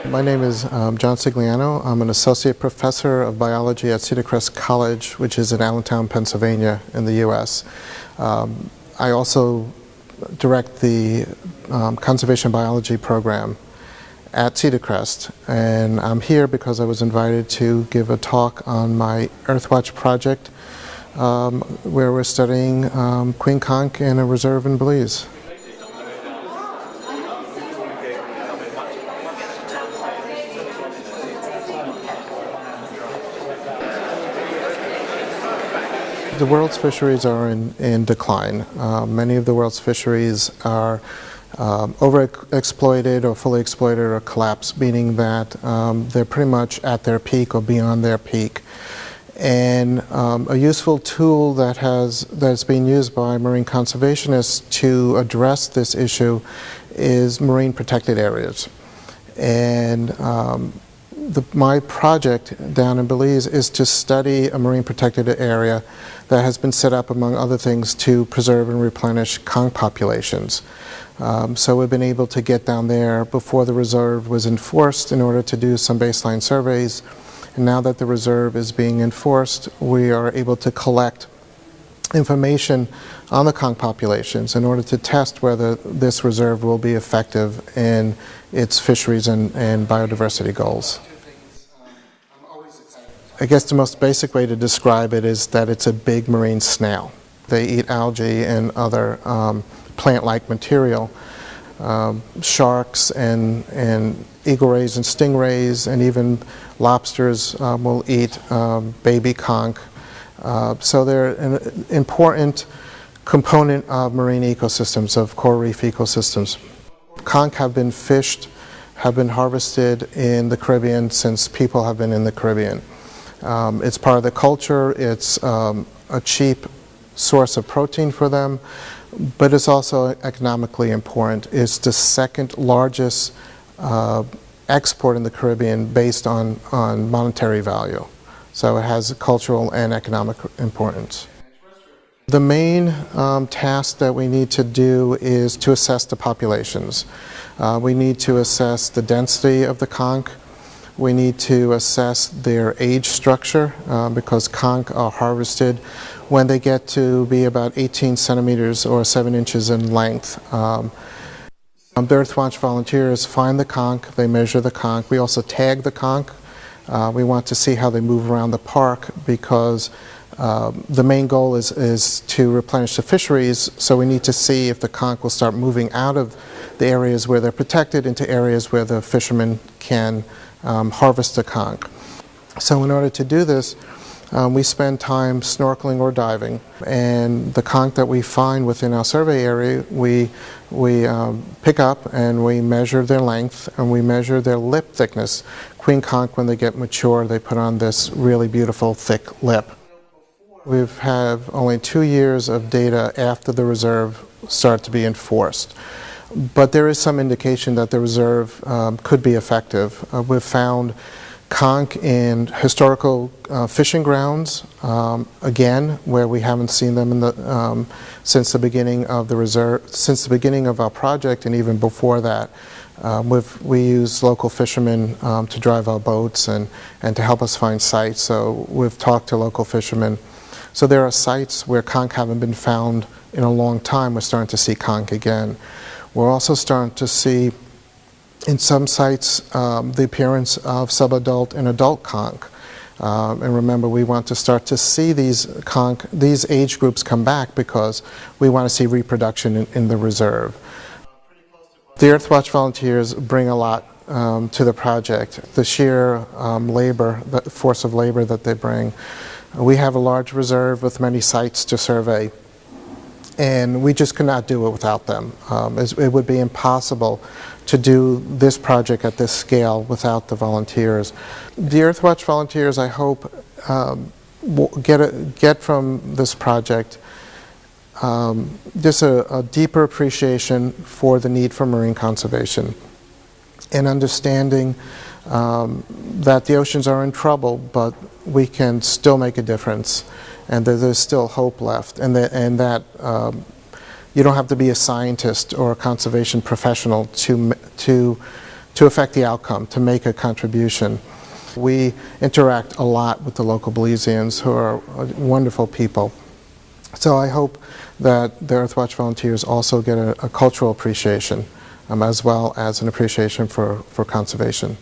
My name is John Cigliano. I'm an associate professor of biology at Cedar Crest College, which is in Allentown, Pennsylvania in the U.S. I also direct the conservation biology program at Cedar Crest, and I'm here because I was invited to give a talk on my Earthwatch project where we're studying queen conch in a reserve in Belize. The world's fisheries are in decline. Many of the world's fisheries are overexploited or fully exploited or collapsed, meaning that they're pretty much at their peak or beyond their peak. And a useful tool that's being used by marine conservationists to address this issue is marine protected areas. And my project down in Belize is to study a marine protected area that has been set up, among other things, to preserve and replenish conch populations. So we've been able to get down there before the reserve was enforced in order to do some baseline surveys. And now that the reserve is being enforced, we are able to collect information on the conch populations in order to test whether this reserve will be effective in its fisheries and biodiversity goals. I guess the most basic way to describe it is that it's a big marine snail. They eat algae and other plant-like material. Sharks and eagle rays and stingrays and even lobsters will eat baby conch. So they're an important component of marine ecosystems, of coral reef ecosystems. Conch have been fished, have been harvested in the Caribbean since people have been in the Caribbean. It's part of the culture, it's a cheap source of protein for them, but it's also economically important. It's the second largest export in the Caribbean based on monetary value. So it has cultural and economic importance. The main task that we need to do is to assess the populations. We need to assess the density of the conch. We need to assess their age structure because conch are harvested when they get to be about 18 centimeters or 7 inches in length. The Earthwatch volunteers find the conch, they measure the conch. We also tag the conch. We want to see how they move around the park because the main goal is to replenish the fisheries, so we need to see if the conch will start moving out of the areas where they're protected into areas where the fishermen can harvest the conch. So in order to do this, we spend time snorkeling or diving, and the conch that we find within our survey area, we pick up and we measure their length and we measure their lip thickness. Queen conch, when they get mature, they put on this really beautiful thick lip. We have only 2 years of data after the reserve started to be enforced. But there is some indication that the reserve could be effective. We've found conch in historical fishing grounds, again, where we haven't seen them since the beginning of the reserve, since the beginning of our project, and even before that. We use local fishermen to drive our boats and to help us find sites. So we've talked to local fishermen. So there are sites where conch haven't been found in a long time. We're starting to see conch again. We're also starting to see in some sites the appearance of subadult and adult conch. And remember, we want to start to see these age groups come back because we want to see reproduction in the reserve. The Earthwatch volunteers bring a lot to the project. The sheer labor, the force of labor that they bring. We have a large reserve with many sites to survey, and we just could not do it without them. It would be impossible to do this project at this scale without the volunteers. The Earthwatch volunteers, I hope, get from this project just a deeper appreciation for the need for marine conservation and understanding that the oceans are in trouble, but we can still make a difference, and that there's still hope left, and that you don't have to be a scientist or a conservation professional to to affect the outcome, to make a contribution. We interact a lot with the local Belizeans, who are wonderful people. So I hope that the Earthwatch volunteers also get a cultural appreciation, as well as an appreciation for conservation.